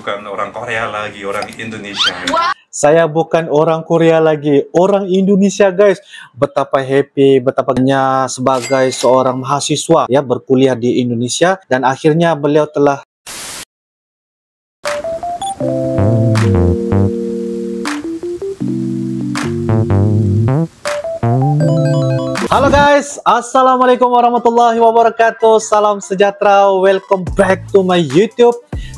bukan orang Korea lagi, orang Indonesia. Saya bukan orang Korea lagi, orang Indonesia guys. Betapa happy, betapanya sebagai seorang mahasiswa ya berkuliah di Indonesia, dan akhirnya beliau telah Halo guys, assalamualaikum warahmatullahi wabarakatuh. Salam sejahtera, welcome back to my YouTube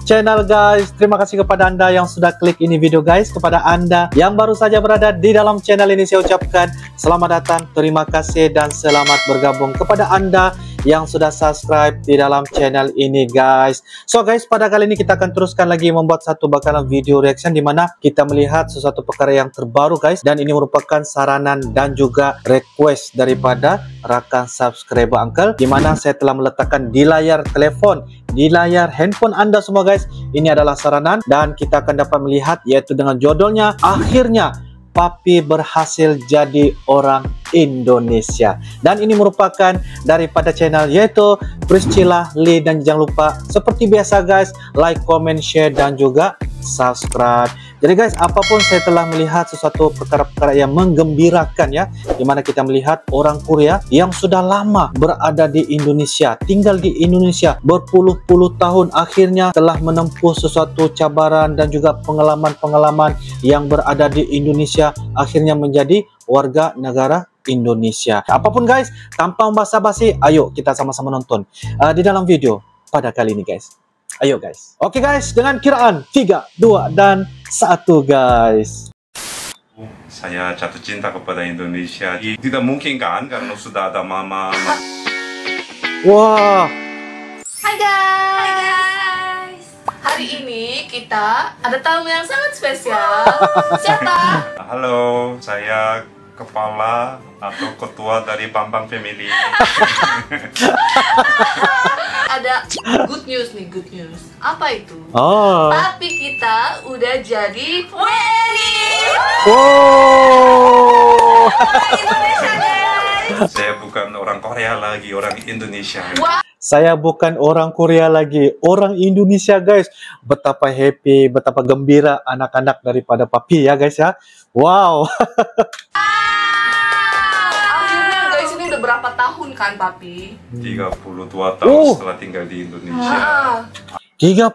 channel guys. Terima kasih kepada Anda yang sudah klik ini video guys. Kepada Anda yang baru saja berada di dalam channel ini, saya ucapkan selamat datang, terima kasih, dan selamat bergabung. Kepada Anda yang sudah subscribe di dalam channel ini guys. So guys, pada kali ini kita akan teruskan lagi membuat satu bakalan video reaction di mana kita melihat sesuatu perkara yang terbaru guys, dan ini merupakan saranan dan juga request daripada rakan subscriber uncle, di mana saya telah meletakkan di layar telepon, di layar handphone Anda semua guys. Ini adalah saranan dan kita akan dapat melihat, yaitu dengan judulnya akhirnya Papi berhasil jadi orang Indonesia. Dan ini merupakan daripada channel yaitu Priscilla Lee. Dan jangan lupa seperti biasa guys, like, comment, share, dan juga subscribe. Jadi guys, apapun saya telah melihat sesuatu perkara-perkara yang menggembirakan ya, dimana kita melihat orang Korea yang sudah lama berada di Indonesia, tinggal di Indonesia berpuluh-puluh tahun, akhirnya telah menempuh sesuatu cabaran dan juga pengalaman-pengalaman yang berada di Indonesia, akhirnya menjadi warga negara Indonesia. Apapun guys, tanpa basa-basi, ayo kita sama-sama nonton di dalam video pada kali ini guys. Ayo guys. Oke guys, dengan kiraan 3, 2, dan 1 guys. Saya jatuh cinta kepada Indonesia. Tidak mungkin kan, karena sudah ada mama. Wah. Hai guys. Hari ini kita ada tamu yang sangat spesial. Siapa? Halo, saya kepala atau ketua dari Bambang Family. Ada good news nih, good news. Apa itu? Oh. Papi kita udah jadi WNI. Wow. Indonesia guys. Saya bukan orang Korea lagi, orang Indonesia. Saya bukan orang Korea lagi, orang Indonesia guys. Betapa happy, betapa gembira anak-anak daripada Papi ya guys ya. Wow. Akhirnya guys, ini udah berapa tahun kan Papi? 32 tahun setelah tinggal di Indonesia. 32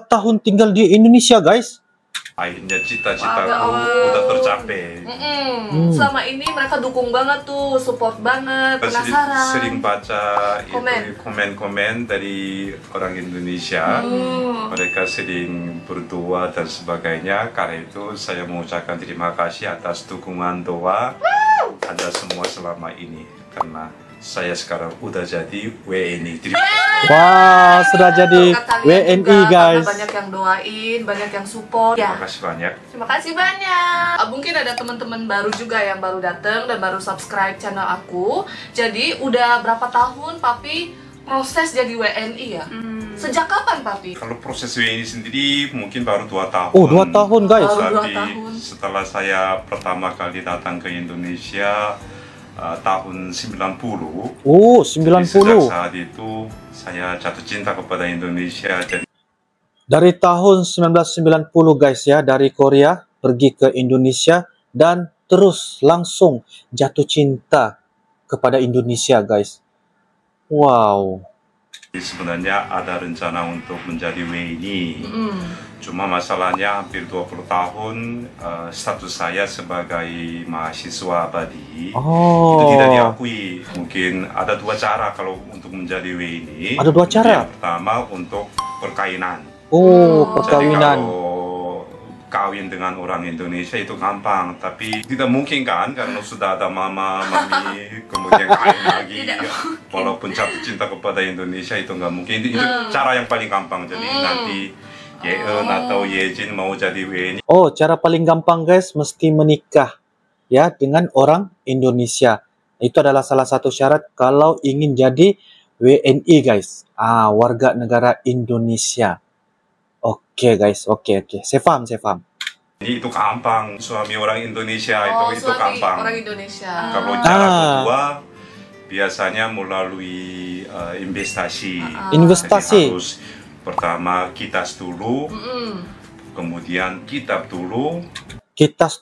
tahun tinggal di Indonesia guys. Akhirnya cita-citaku udah tercapai. Selama ini mereka dukung banget tuh, support banget, penasaran. Sering baca Komen. komen-komen dari orang Indonesia. Mereka sering berdoa dan sebagainya. Karena itu saya mengucapkan terima kasih atas dukungan doa Anda semua selama ini. Karena saya sekarang udah jadi WNI. Wah, sudah jadi WNI guys. Banyak yang doain, banyak yang support. Terima kasih banyak. Terima kasih banyak. Mungkin ada teman-teman baru juga yang baru datang dan baru subscribe channel aku. Jadi udah berapa tahun Papi proses jadi WNI ya? Sejak kapan Papi? Kalau proses WNI sendiri mungkin baru 2 tahun. Oh, 2 tahun guys. Baru 2 Tapi tahun. setelah saya pertama kali datang ke Indonesia tahun 90. Oh, Sejak 90. saat itu saya jatuh cinta kepada Indonesia. Jadi Dari tahun 1990 guys ya, dari Korea pergi ke Indonesia dan terus langsung jatuh cinta kepada Indonesia guys. Wow. sebenarnya ada rencana untuk menjadi WNI. Cuma masalahnya hampir 20 tahun status saya sebagai mahasiswa abadi itu tidak diakui. Mungkin ada 2 cara kalau untuk menjadi WNI. Ada 2 cara? Yang pertama untuk perkawinan. Oh, perkawinan. Jadi kalau kawin dengan orang Indonesia itu gampang, tapi tidak mungkin kan, karena sudah ada mama, mami, kemudian kawin lagi. Walaupun jatuh cinta kepada Indonesia itu nggak mungkin. Itu cara yang paling gampang. Jadi nanti Yeon atau Yejin mau jadi WNI. Oh, cara paling gampang guys, mesti menikah ya dengan orang Indonesia. Itu adalah salah satu syarat kalau ingin jadi WNI guys. Warga negara Indonesia. Oke guys, oke. Saya paham. Jadi itu gampang, suami orang Indonesia itu suami gampang. orang Indonesia. Kalau cara kedua biasanya melalui investasi. Investasi. Jadi harus pertama kitas dulu, kemudian kitab dulu, Kitas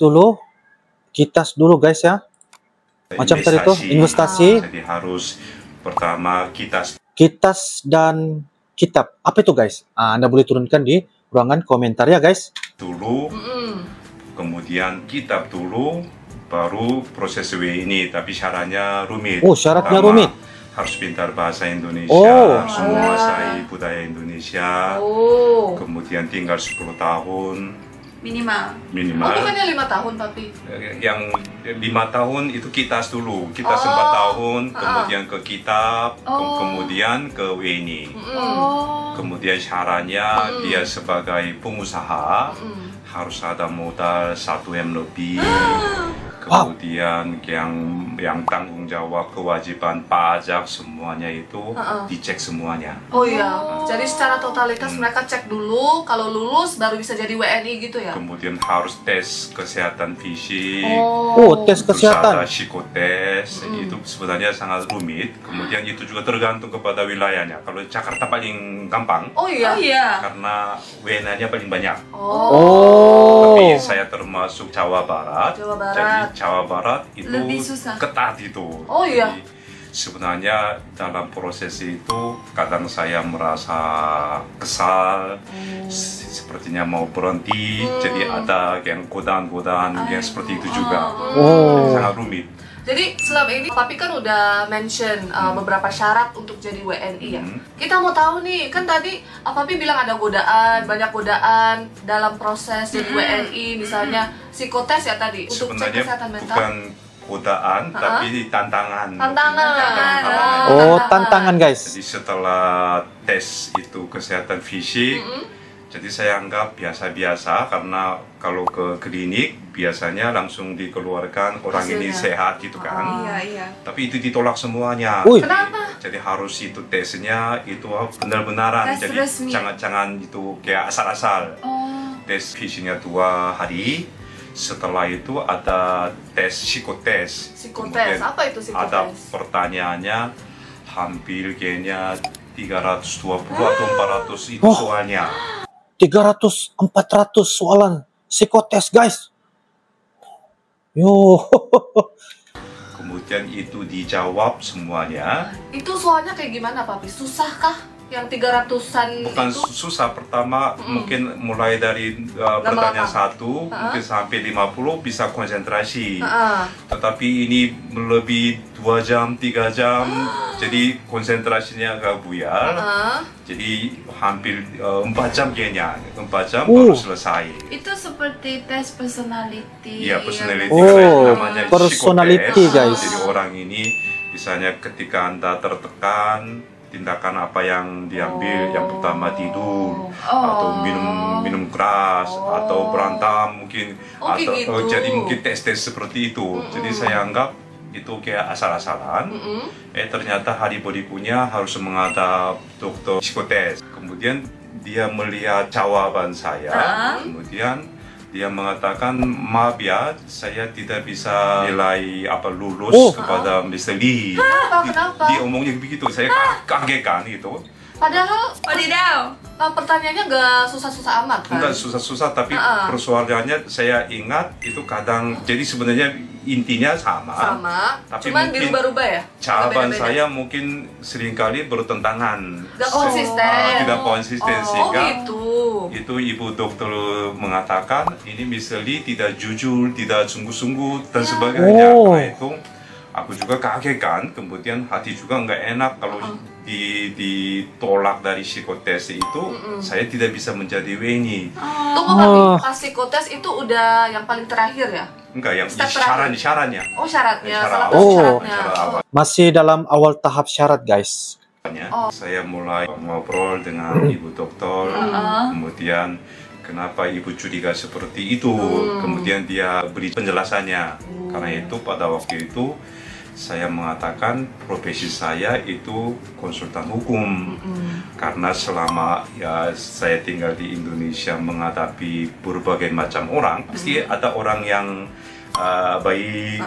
dulu guys ya. Macam tadi tuh investasi. Jadi harus pertama Kitas dan kitab. Apa itu guys? Anda boleh turunkan di ruangan komentar ya guys. dulu, kemudian kitab dulu, baru proses W ini. Tapi syaratnya rumit. Oh, syaratnya Pertama, rumit. harus pintar bahasa Indonesia, Oh. harus menguasai budaya Indonesia, Oh. kemudian tinggal 10 tahun Oh, minimal. bukannya 5 tahun, Papi? Yang 5 tahun itu kitas dulu, kita 4 tahun, kemudian ke kitab, kemudian ke WNI. Kemudian syaratnya dia sebagai pengusaha harus ada modal 1M lebih. Kemudian yang tanggung jawab kewajiban pajak semuanya itu dicek semuanya. Oh iya, jadi secara totalitas mereka cek dulu, kalau lulus baru bisa jadi WNI gitu ya? Kemudian harus tes kesehatan fisik. Oh, tes Terus kesehatan. ada psikotes, itu sebenarnya sangat rumit. Kemudian itu juga tergantung kepada wilayahnya. Kalau Jakarta paling gampang, Oh iya? karena WNA-nya paling banyak. Oh. Tapi saya termasuk Jawa Barat. Jawa Barat. Jadi Jawa Barat itu Lebih susah. ketat itu. Oh iya? Jadi, sebenarnya dalam proses itu kadang saya merasa kesal, sepertinya mau berhenti. Jadi ada yang godaan-godaan yang seperti itu juga. Oh. Sangat rumit. Jadi selama ini Papi kan udah mention beberapa syarat untuk jadi WNI ya. Kita mau tahu nih, kan tadi Papi bilang ada godaan, banyak godaan dalam proses jadi WNI, misalnya psikotes ya tadi untuk cek Sebenarnya kesehatan mental. bukan godaan, tapi tantangan. Tantangan. Oh, tantangan guys. Jadi setelah tes itu kesehatan fisik, jadi saya anggap biasa-biasa karena kalau ke klinik biasanya langsung dikeluarkan orang ini Hasilnya. sehat gitu kan. Iya. Tapi itu ditolak semuanya. Wih. Kenapa? Jadi harus itu tesnya itu benar-benaran. Tes Jadi resmi. jangan itu kayak asal-asal. Tes fisiknya 2 hari. Setelah itu ada tes psikotes. Psikotes, apa itu psikotes? Ada pertanyaannya hampir kayaknya 320 atau 400 itu soalnya. 300-400 soalan psikotes guys. Yo. Kemudian itu dijawab semuanya. Itu soalnya kayak gimana Papi? Susah kah? Yang 300-an Bukan itu? susah, pertama mungkin mulai dari pertanyaan 1 mungkin sampai 50 bisa konsentrasi. Tetapi ini lebih 2 jam, 3 jam, jadi konsentrasinya agak buyar. Jadi hampir 4 jam kayaknya, 4 jam baru selesai. Itu seperti tes personality. Iya, personality Oh, namanya personality, psikotes. guys. Jadi orang ini misalnya ketika Anda tertekan, tindakan apa yang diambil? Yang pertama tidur, atau minum keras, atau berantem mungkin, atau gitu. jadi mungkin tes-tes seperti itu. Jadi saya anggap itu kayak asal-asalan. Ternyata hari berikutnya harus menghadap dokter psikotes. Kemudian dia melihat jawaban saya, kemudian dia mengatakan, maaf ya, saya tidak bisa nilai lulus kepada Mr. Lee. Kenapa? Dia omongnya begitu, saya kaget kan gitu. Padahal Wadidaw. pertanyaannya gak susah-susah amat kan? Enggak susah-susah, tapi persoalannya saya ingat itu kadang, jadi sebenarnya intinya sama. Tapi Cuman mungkin dirubah-rubah ya? jawaban Beda-beda. saya mungkin seringkali bertentangan. Gak konsisten. Tidak konsisten, sehingga gitu. itu ibu dokter mengatakan ini Mr. Lee tidak jujur, tidak sungguh-sungguh dan sebagainya. Oh. Karena itu aku juga kaget kan, kemudian hati juga nggak enak kalau ditolak dari psikotes itu, saya tidak bisa menjadi WNI. Tunggu Papi, pas psikotes itu udah yang paling terakhir ya? Enggak, yang Step terakhir. syaratnya. Oh syaratnya, Syarat salah awal. satu Oh. syaratnya. Syarat awal. Masih dalam awal tahap syarat guys. Saya mulai ngobrol dengan ibu dokter, kemudian kenapa ibu curiga seperti itu, kemudian dia beri penjelasannya. Karena itu pada waktu itu saya mengatakan profesi saya itu konsultan hukum. Karena selama saya tinggal di Indonesia menghadapi berbagai macam orang, pasti ada orang yang baik,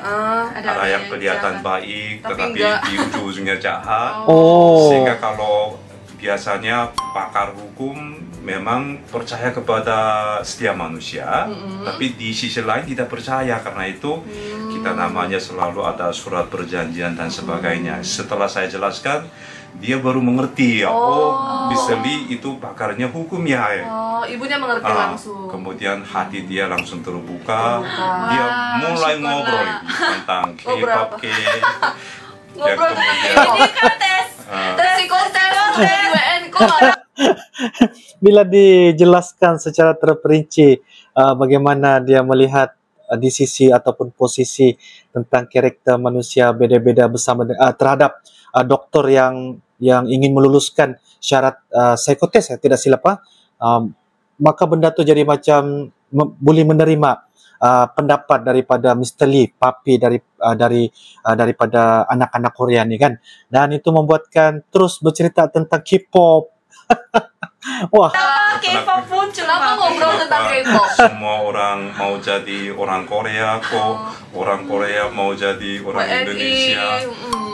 ada yang kelihatan baik, Tapi tetapi enggak. di ujung-ujungnya jahat. Oh. Sehingga kalau biasanya pakar hukum memang percaya kepada setiap manusia, tapi di sisi lain tidak percaya, karena itu kita namanya selalu ada surat perjanjian dan sebagainya. Setelah saya jelaskan, dia baru mengerti ya, Biseli itu pakarnya hukum ya. Oh, ibunya mengerti langsung. Kemudian hati dia langsung terbuka, dia mulai ngobrol tentang K-pop, Ngobrol tentang Ini kan tes. psikotes di WN kok. Bila dijelaskan secara terperinci bagaimana dia melihat di sisi ataupun posisi tentang karakter manusia beda-beda bersama terhadap dokter yang ingin meluluskan syarat psikotes, tidak silap, maka benda tu jadi macam boleh menerima pendapat daripada Mr. Lee, papi daripada anak-anak Korea ni kan, dan itu membuatkan terus bercerita tentang K-pop. Wah, K-pop muncul. Kenapa ngobrol tentang K-pop? Semua orang mau jadi orang Korea kok, orang Korea mau jadi orang WNI, Indonesia.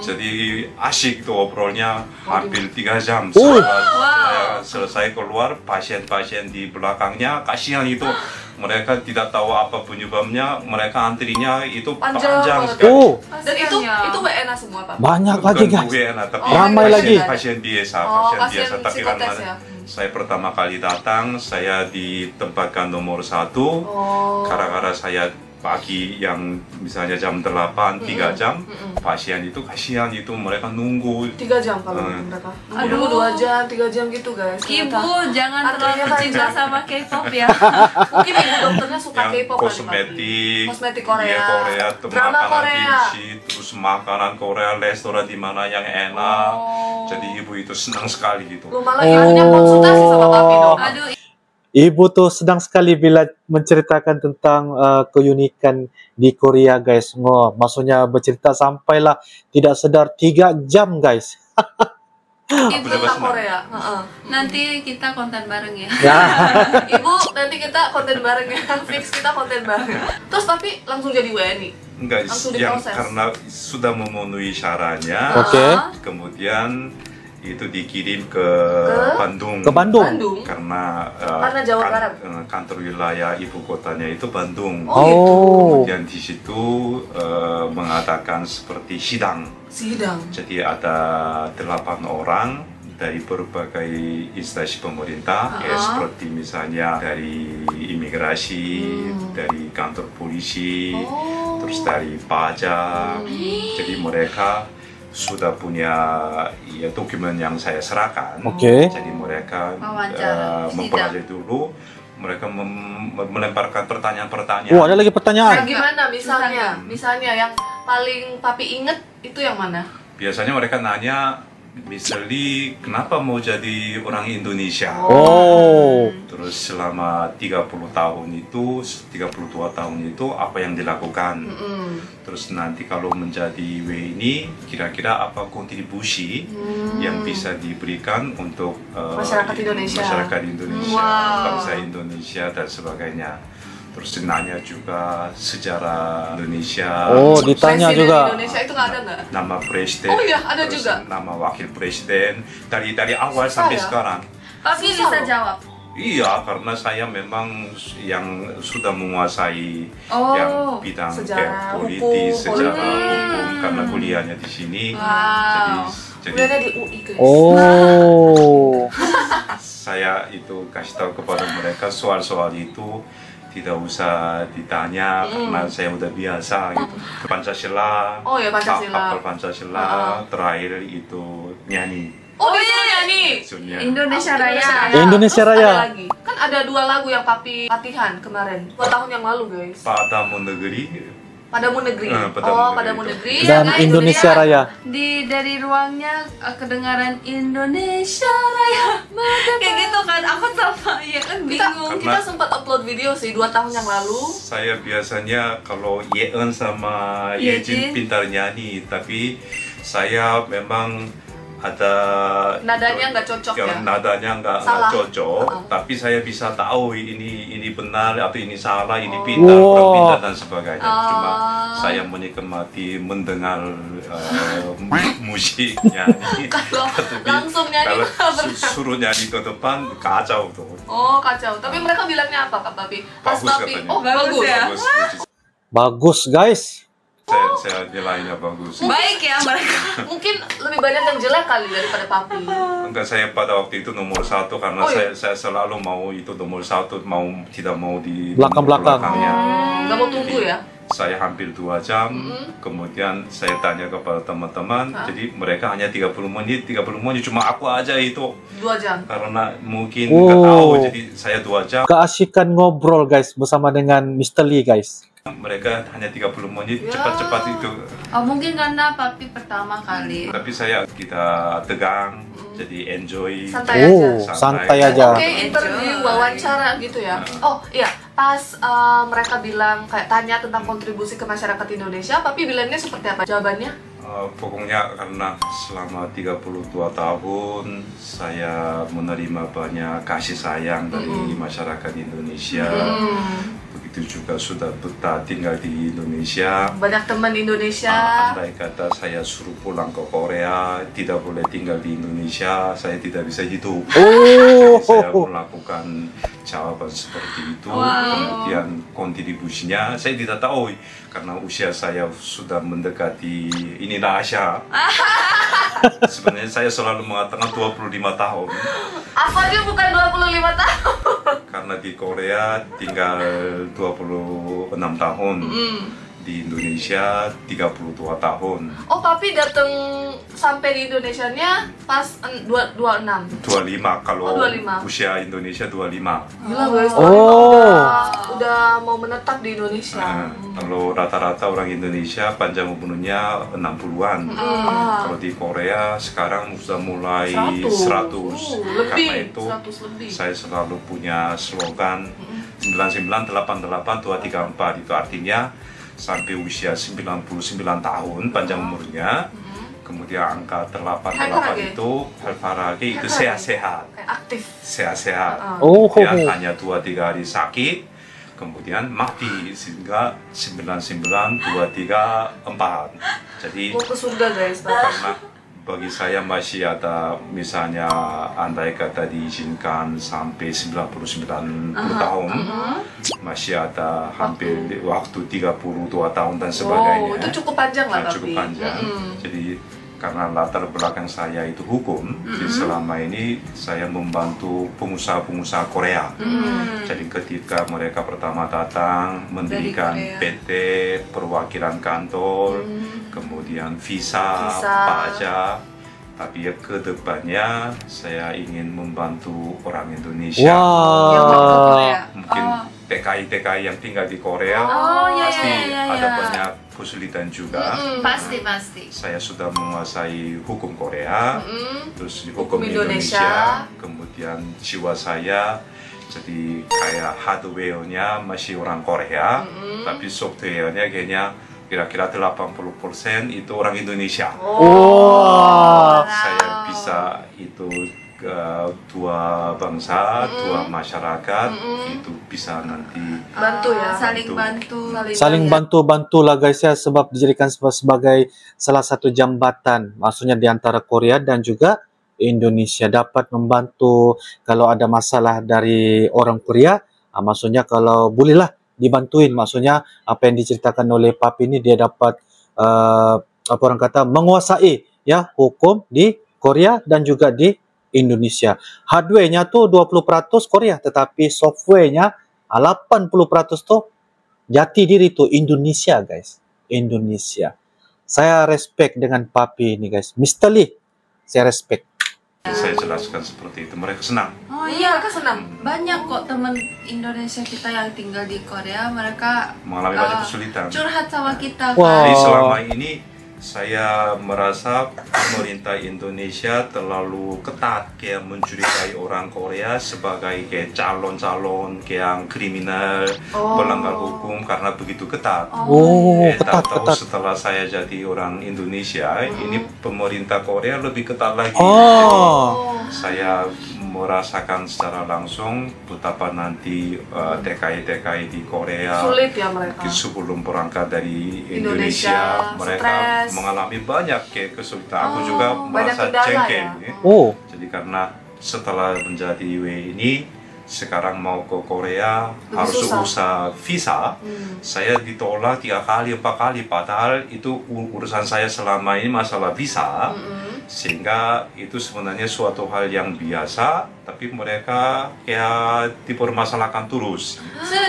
Jadi asyik tuh obrolnya, hampir 3 jam. Setelah saya selesai keluar, pasien-pasien di belakangnya kasihan itu. Mereka tidak tahu apa penyebabnya, mereka antrinya itu panjang sekali. Dan itu WNA semua, Pak. banyak lagi Bukan guys. WNA, tapi Ramai lagi. pasien biasa, pasien Tapi psikotes karena ya. saya pertama kali datang, saya ditempatkan nomor 1. Gara-gara saya pagi yang misalnya jam 8, 3 jam, pasien itu kasihan itu, mereka nunggu 3 jam kalau mereka. Nunggu 2 jam, 3 jam gitu, guys. Ibu jangan terlalu cinta sama K-pop ya. Mungkin ibu dokternya suka yang K-pop kali, kosmetik Korea. iya, Korea, Drama makanan Korea. kimchi, terus makanan Korea, restoran di mana yang enak. Jadi ibu itu senang sekali gitu. Lu malah ibunya konsultasi sama papi dong. Aduh, Ibu tuh sedang sekali bila menceritakan tentang keunikan di Korea guys. Maksudnya bercerita sampailah tidak sedar 3 jam guys. Ibu juga tentang senang. Korea. nanti kita konten bareng ya. Ya. Ibu, nanti kita konten bareng ya. Fix kita konten bareng. Terus tapi langsung jadi WNI. Enggak, Langsung yang diproses. karena sudah memenuhi syaratnya, Oke. kemudian itu dikirim ke Bandung. Ke Bandung. Bandung. Karena Jawa Barat. kantor wilayah ibu kotanya itu Bandung. Oh. Kemudian di situ mengadakan seperti sidang. Sidang. Jadi ada 8 orang dari berbagai instansi pemerintah, ya seperti misalnya dari imigrasi, dari kantor polisi, terus dari pajak. Jadi mereka sudah punya ya dokumen yang saya serahkan. Oke. Jadi mereka Wawancara, mempelajari dulu, mereka melemparkan pertanyaan-pertanyaan. Oh, ada lagi pertanyaan. Kayak gimana misalnya yang paling papi inget itu yang mana? Biasanya mereka nanya, misalnya kenapa mau jadi orang Indonesia? Oh. Terus selama 30 tahun itu, 32 tahun itu apa yang dilakukan? Terus nanti kalau menjadi WNI, kira-kira apa kontribusi yang bisa diberikan untuk Masyarakat Indonesia. Bangsa Indonesia dan sebagainya. Terus nanya juga sejarah Indonesia. Oh, ditanya Presiden juga. Indonesia itu nggak ada nggak? Nama presiden. Oh iya, ada terus juga. Nama wakil presiden dari awal sampai ya? sekarang. Papi Susah bisa loh. jawab. Iya, karena saya memang yang sudah menguasai Oh, yang bidang sejarah, politis, hukum, sejarah politik. hukum, karena kuliahnya di sini. Wow. Jadi Kuliahnya di UI guys. Oh. saya itu kasih tahu kepada mereka soal-soal itu tidak usah ditanya karena saya udah biasa gitu. Pancasila, Oh ya, Pancasila. hafal Pancasila, terakhir itu nyanyi. Oh disuruh nyanyi. Maksudnya, Indonesia Raya. Indonesia Terus Raya. ada lagi. Kan ada 2 lagu yang papi latihan kemarin 2 tahun yang lalu guys. Padamu negeri, Padamu Negeri. Padamu Padamu Negeri. Negeri. Dan Nah, Indonesia Raya. Dari ruangnya kedengaran Indonesia Raya. Kayak gitu kan, aku sama ya kan bingung. Kita sempat upload video sih 2 tahun yang lalu. saya biasanya kalau Yeon sama Yejin. Yejin pintar nyanyi, tapi saya memang ada Nadanya nggak cocok ya? Nadanya nggak Salah. cocok, tapi saya bisa tahu ini benar atau ini salah, ini pintar, kurang pintar dan sebagainya. Cuma saya menikmati mendengar musik nyanyi. Kalau Tapi langsung nyanyi kalau nggak pernah. suruh nyanyi ke depan kacau tuh. Oh kacau. Tapi mereka bilangnya apa Kak Papi? Mas Bagus Papi. katanya. Oh bagus ya. Bagus, Bagus guys. saya nilainya bagus. Baik ya mereka. Mungkin lebih banyak yang jelek kali daripada Papi. Enggak, saya pada waktu itu nomor 1 karena Oh, iya? saya selalu mau itu nomor 1, tidak mau di Belakang-belakang. belakangnya. Nggak mau tunggu ya? Saya hampir 2 jam, kemudian saya tanya kepada teman-teman, jadi mereka hanya 30 menit cuma aku aja itu 2 jam. karena mungkin nggak tahu, jadi saya 2 jam, Keasikan ngobrol guys bersama dengan Mr. Lee guys. mereka hanya 30 menit, Ya. cepat-cepat itu. Oh mungkin karena Papi pertama kali. Tapi kita tegang, jadi enjoy. Santai Oh, aja. santai aja. Oke, interview, wawancara gitu ya. Oh iya, pas mereka bilang kayak tanya tentang kontribusi ke masyarakat Indonesia, Papi bilangnya seperti apa jawabannya? Pokoknya karena selama 32 tahun saya menerima banyak kasih sayang dari masyarakat Indonesia. Begitu juga sudah betah tinggal di Indonesia. Banyak teman Indonesia. Andai kata saya suruh pulang ke Korea, tidak boleh tinggal di Indonesia, saya tidak bisa hidup. Oh, Saya melakukan jawaban seperti itu, kemudian kontribusinya saya tidak tahu karena usia saya sudah mendekati ini rahasia. Sebenarnya saya selalu mengatakan 25 tahun Aku aja bukan 25 tahun. karena di Korea tinggal 26 tahun. Di Indonesia 32 tahun. Oh, Papi datang sampai di Indonesianya pas 26. 25 kalau Oh, 25. usia Indonesia 25. Gila guys, Oh. udah mau menetap di Indonesia. Kalau rata-rata orang Indonesia panjang umurnya 60-an. Kalau di Korea sekarang sudah mulai 100. Karena Lebih, itu 100 lebih. saya selalu punya slogan 9988 234. Itu artinya sampai usia 99 tahun panjang umurnya. Kemudian angka 88 Helparage. itu Helparage itu Helparage. sehat-sehat. Kayak aktif. Sehat-sehat. Oh. Kemudian hanya 2-3 hari sakit, kemudian mati sehingga 992334. Jadi Mau ke surga guys, Pak. karena bagi saya masih ada misalnya andai kata diizinkan sampai 99 tahun, masih ada hampir waktu 32 tahun dan sebagainya. Oh, itu cukup panjang lah, Cukup Papi. panjang. Jadi karena latar belakang saya itu hukum, jadi selama ini saya membantu pengusaha-pengusaha Korea. Jadi ketika mereka pertama datang mendirikan Korea. PT, perwakilan kantor, kemudian visa, Visa. pajak, tapi ya ke depannya saya ingin membantu orang Indonesia. Yang mau ke Wah. Korea. Mungkin Oh. TKI-TKI yang tinggal di Korea Oh, iya, pasti iya, iya, ada iya. banyak kesulitan juga. Pasti. Saya sudah menguasai hukum Korea, terus hukum Hukum Indonesia. Indonesia, kemudian jiwa saya jadi kayak hardware-nya masih orang Korea, tapi software-nya kayaknya kira-kira 80% itu orang Indonesia. Wah. Saya bisa itu dua bangsa, dua masyarakat itu bisa nanti Bantu ya. Saling bantu. Saling bantu-bantu lah guys ya, sebab dijadikan sebagai salah satu jambatan, maksudnya di antara Korea dan juga Indonesia, dapat membantu kalau ada masalah dari orang Korea, maksudnya kalau bolehlah dibantuin, maksudnya apa yang diceritakan oleh Papi ini dia dapat apa orang kata menguasai ya hukum di Korea dan juga di Indonesia. Hardware-nya tuh 20% Korea, tetapi software-nya 80% tuh jati diri tuh Indonesia guys. Indonesia. Saya respect dengan Papi ini guys. Mr. Lee, saya respect. saya jelaskan seperti itu. Mereka senang. Oh Iya, iya, kan senang. banyak kok teman Indonesia kita yang tinggal di Korea, mereka Mengalami banyak kesulitan. curhat sama kita Wah. Jadi kan. selama ini saya merasa pemerintah Indonesia terlalu ketat kayak mencurigai orang Korea sebagai kayak calon-calon kayak yang kriminal, pelanggar hukum karena begitu ketat. Ketat, tahu ketat. setelah saya jadi orang Indonesia, ini pemerintah Korea lebih ketat lagi. Saya merasakan secara langsung betapa nanti TKI-TKI di Korea sulit ya mereka. Sebelum berangkat dari Indonesia mereka mengalami banyak kesulitan. Aku juga merasa jengkel. Ya. Jadi karena setelah menjadi WNI, sekarang mau ke Korea harus usah visa. Saya ditolak 3 kali 4 kali, padahal itu urusan saya selama ini masalah visa. Sehingga itu sebenarnya suatu hal yang biasa, tapi mereka kayak dipermasalahkan terus.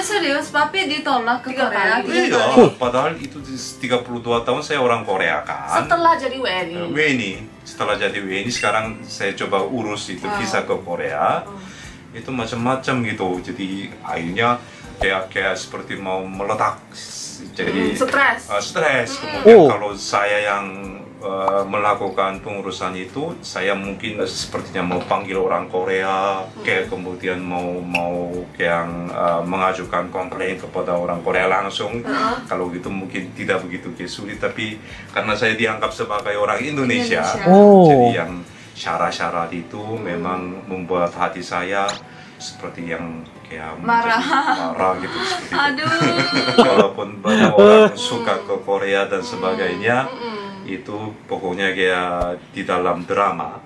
Serius, Papi ditolak ke Korea? Iya, padahal itu 32 tahun saya orang Korea kan. Setelah jadi WNI? Setelah jadi WNI, sekarang saya coba urus itu visa ke Korea. Itu macam-macam gitu, jadi akhirnya kayak seperti mau meledak. Jadi stres. Kemudian kalau saya yang melakukan pengurusan itu, saya mungkin sepertinya mau panggil orang Korea, kayak kemudian mau kayak mengajukan komplain kepada orang Korea langsung. Kalau gitu mungkin tidak begitu sulit, tapi karena saya dianggap sebagai orang Indonesia. Jadi yang syarat-syarat itu memang membuat hati saya seperti yang kayak marah gitu. Walaupun banyak orang suka ke Korea dan sebagainya, itu pokoknya kayak di dalam drama.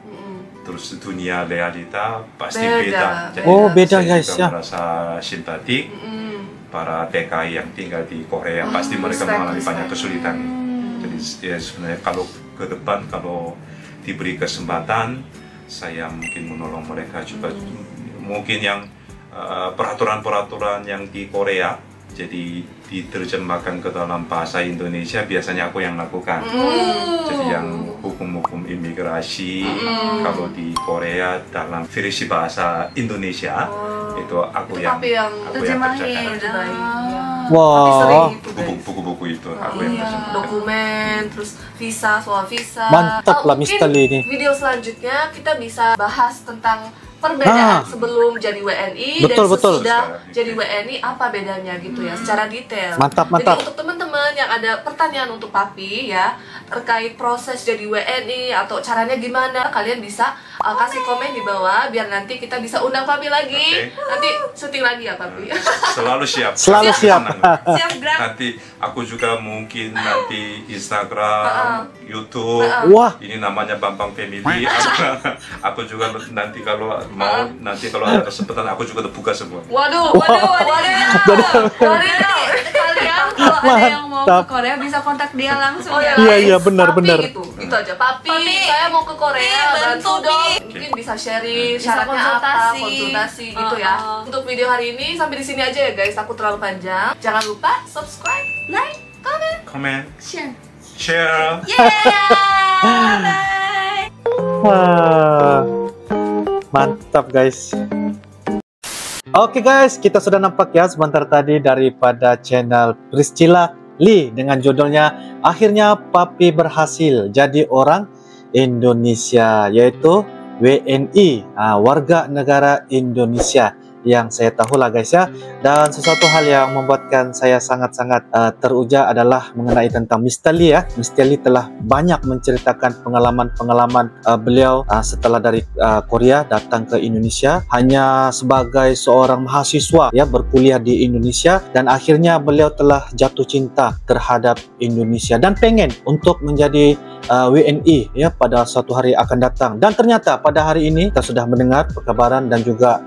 Terus dunia realita pasti beda. Jadi beda saya guys juga ya. merasa simpatik para TKI yang tinggal di Korea. Pasti mereka mengalami banyak kesulitan. Jadi ya sebenarnya kalau ke depan kalau diberi kesempatan, saya mungkin menolong mereka juga. Mungkin yang peraturan-peraturan yang di Korea jadi diterjemahkan ke dalam bahasa Indonesia, biasanya aku yang lakukan. Jadi yang hukum-hukum imigrasi kalau di Korea dalam versi bahasa Indonesia itu aku yang kerjakan. Buku-buku itu aku yang terjemahkan. Dokumen, terus soal visa. Mantap lah Mister Lee ini. Video selanjutnya kita bisa bahas tentang perbedaan sebelum jadi WNI dan sesudah jadi WNI, apa bedanya gitu ya, secara detail. Mantap. Jadi untuk teman-teman yang ada pertanyaan untuk Papi ya terkait proses jadi WNI atau caranya gimana, kalian bisa kasih komen di bawah biar nanti kita bisa undang Papi lagi. Nanti syuting lagi ya Papi. Selalu siap. Siap gerak. Nanti aku juga mungkin nanti Instagram, YouTube. Ini namanya Bambang Family. Aku juga nanti kalau mau, nanti kalau ada kesempatan aku juga buka semua. Waduh. Kalian kalau ada yang mau ke Korea bisa kontak dia langsung. Iya benar. Itu aja. Papi, saya mau ke Korea, bantu dong. Mungkin bisa sharing syaratnya apa, konsultasi gitu ya. Untuk video hari ini sampai di sini aja ya guys. Aku terlalu panjang. Jangan lupa subscribe, like, comment, share. Wah, mantap guys. Oke guys, kita sudah nampak ya sebentar tadi daripada channel Priscilla Lee dengan judulnya Akhirnya Papi Berhasil Jadi Orang Indonesia, yaitu WNI, warga negara Indonesia. Yang saya tahu lah guys ya. Dan sesuatu hal yang membuatkan saya sangat-sangat teruja adalah mengenai tentang Mister Lee ya. Mister Lee telah banyak menceritakan pengalaman-pengalaman beliau setelah dari Korea datang ke Indonesia hanya sebagai seorang mahasiswa ya, berkuliah di Indonesia, dan akhirnya beliau telah jatuh cinta terhadap Indonesia dan pengen untuk menjadi WNI ya pada suatu hari akan datang. Dan ternyata pada hari ini kita sudah mendengar perkabaran dan juga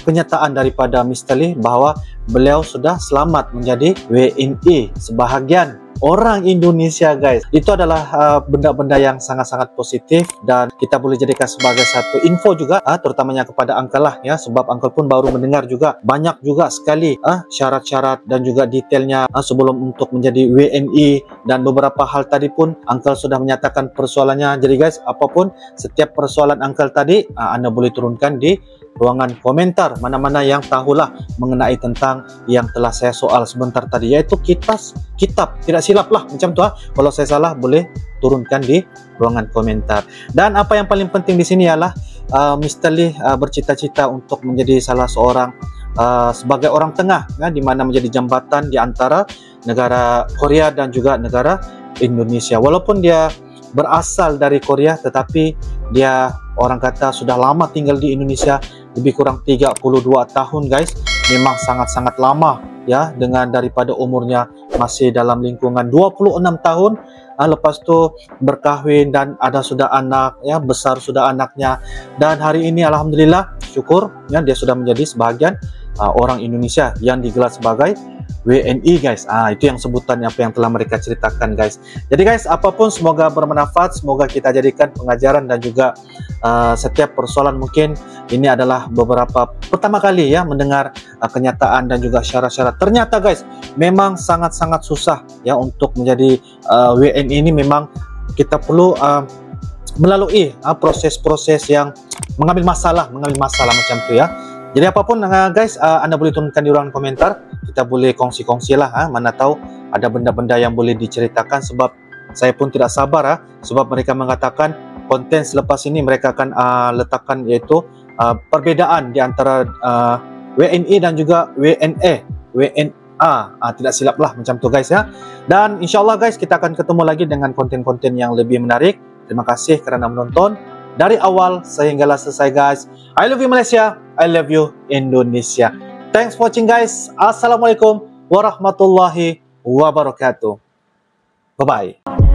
kenyataan daripada Mister Lee bahwa beliau sudah selamat menjadi WNI. Sebahagian orang Indonesia guys, itu adalah benda-benda yang sangat-sangat positif dan kita boleh jadikan sebagai satu info juga terutamanya kepada Uncle lah ya, sebab Uncle pun baru mendengar juga banyak juga sekali syarat-syarat dan juga detailnya sebelum untuk menjadi WNI, dan beberapa hal tadi pun Uncle sudah menyatakan persoalannya. Jadi guys, apapun setiap persoalan Uncle tadi Anda boleh turunkan di ruangan komentar mana-mana yang tahulah mengenai tentang yang telah saya soal sebentar tadi, yaitu kitab, tidak silap lah macam tu. Kalau saya salah boleh turunkan di ruangan komentar. Dan apa yang paling penting di sini ialah Mr. Lee bercita-cita untuk menjadi salah seorang sebagai orang tengah, di mana menjadi jambatan di antara negara Korea dan juga negara Indonesia. Walaupun dia berasal dari Korea, tetapi dia orang kata sudah lama tinggal di Indonesia, lebih kurang 32 tahun guys. Memang sangat-sangat lama ya, dengan daripada umurnya masih dalam lingkungan 26 tahun. Lepas tu berkahwin dan ada sudah anak ya, besar sudah anaknya, dan hari ini alhamdulillah syukur ya, dia sudah menjadi sebahagian orang Indonesia yang digelar sebagai WNI guys. Itu yang sebutan apa yang telah mereka ceritakan guys. Jadi guys, apapun semoga bermanfaat, semoga kita jadikan pengajaran, dan juga setiap persoalan mungkin ini adalah beberapa pertama kali ya mendengar kenyataan dan juga syarat-syarat. Ternyata guys, memang sangat-sangat susah ya untuk menjadi WNI ini. Memang kita perlu melalui proses-proses yang mengambil masalah macam tu ya. Jadi apapun guys, Anda boleh turunkan di ruangan komentar. Kita boleh kongsi-kongsi lah, mana tahu ada benda-benda yang boleh diceritakan. Sebab saya pun tidak sabar sebab mereka mengatakan konten selepas ini mereka akan letakkan, yaitu perbedaan di antara WNI dan juga WNA. Tidak silap lah macam tu guys ya. Dan insyaAllah guys, kita akan ketemu lagi dengan konten-konten yang lebih menarik. Terima kasih kerana menonton dari awal sehinggalah selesai guys. I love you Malaysia, I love you Indonesia. Thanks for watching guys. Assalamualaikum warahmatullahi wabarakatuh. Bye bye.